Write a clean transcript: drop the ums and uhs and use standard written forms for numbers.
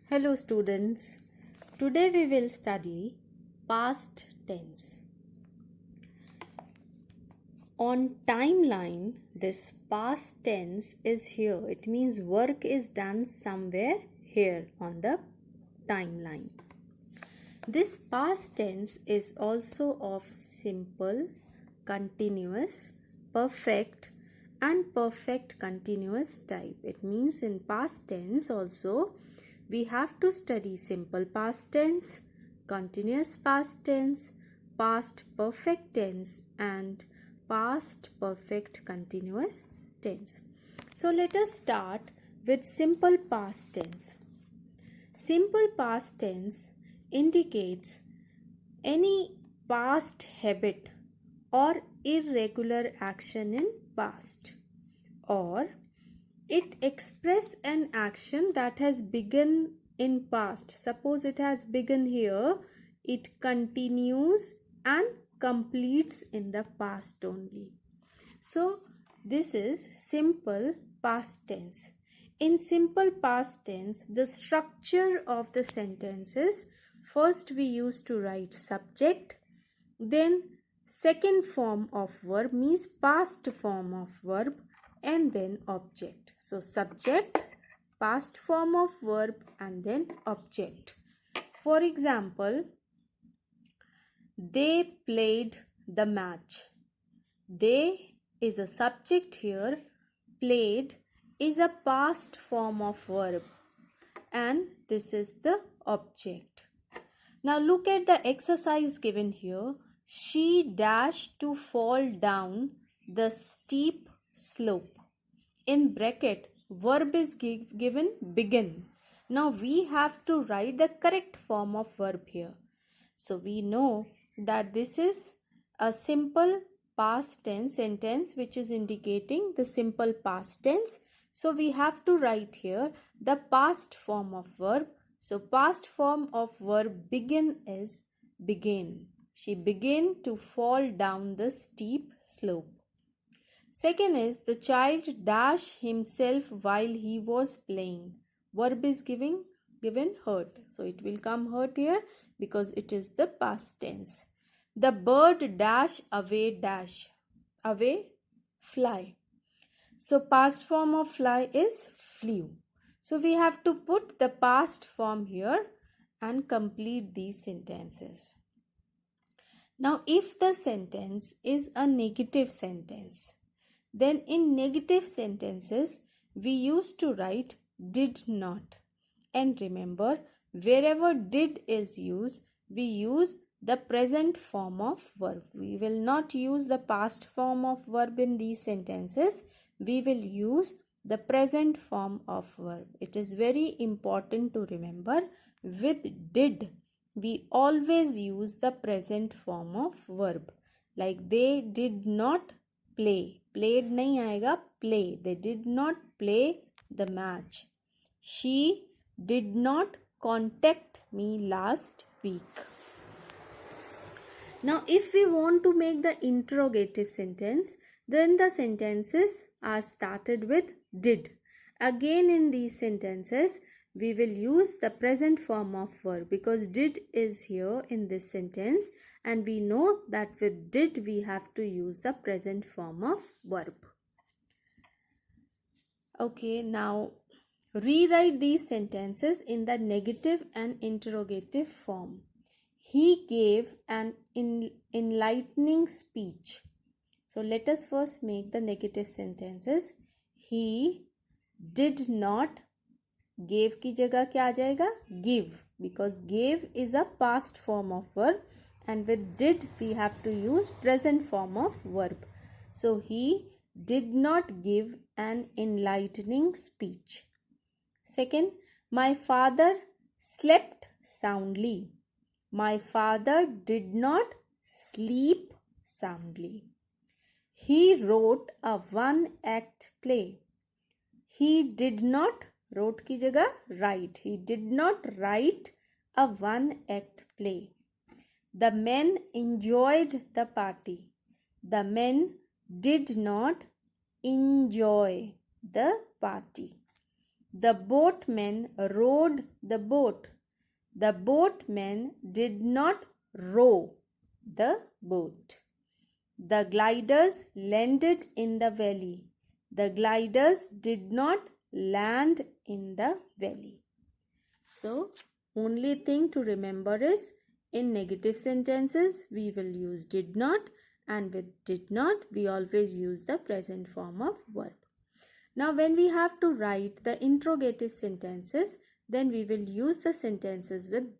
Hello students, today we will study past tense. On timeline, this past tense is here. It means work is done somewhere here on the timeline. This past tense is also of simple, continuous, perfect and perfect continuous type. It means in past tense also we have to study simple past tense, continuous past tense, past perfect tense and past perfect continuous tense. So let us start with simple past tense. Simple past tense indicates any past habit or irregular action in past, or it express an action that has begun in past. Suppose it has begun here, it continues and completes in the past only. So this is simple past tense. In simple past tense, the structure of the sentences, first we used to write subject, then second form of verb means past form of verb, and then object. So subject, past form of verb and then object. For example, they played the match. They is a subject here, played is a past form of verb, and this is the object. Now look at the exercise given here. She dashed to fall down the steep slope. In bracket, verb is given begin. Now we have to write the correct form of verb here. So we know that this is a simple past tense sentence which is indicating the simple past tense. So we have to write here the past form of verb. So past form of verb begin is begin. She began to fall down the steep slope. Second is the child dashed himself while he was playing. Verb is given hurt. So it will come hurt here because it is the past tense. The bird dash away fly. So past form of fly is flew. So we have to put the past form here and complete these sentences. Now if the sentence is a negative sentence, then in negative sentences we used to write did not. And remember, wherever did is used, we use the present form of verb. We will not use the past form of verb in these sentences. We will use the present form of verb. It is very important to remember, with did we always use the present form of verb. Like they did not play. Played nahi aayega, play. They did not play the match. She did not contact me last week. Now if we want to make the interrogative sentence, then the sentences are started with did. Again in these sentences, we will use the present form of verb because did is here in this sentence, and we know that with did we have to use the present form of verb. Okay, now rewrite these sentences in the negative and interrogative form. He gave an enlightening speech. So let us first make the negative sentences. He did not, gave की जगह क्या आ जाएगा? Give, because gave is a past form of verb, and with did we have to use present form of verb. So he did not give an enlightening speech. Second, my father slept soundly. My father did not sleep soundly. He wrote a one-act play. He did not, wrote की जगह write. He did not write a one-act play. The men enjoyed the party. The men did not enjoy the party. The boatmen rowed the boat. The boatmen did not row the boat. The gliders landed in the valley. The gliders did not land in the valley. So, only thing to remember is in negative sentences we will use did not, and with did not we always use the present form of verb. Now when we have to write the interrogative sentences, then we will use the sentences with did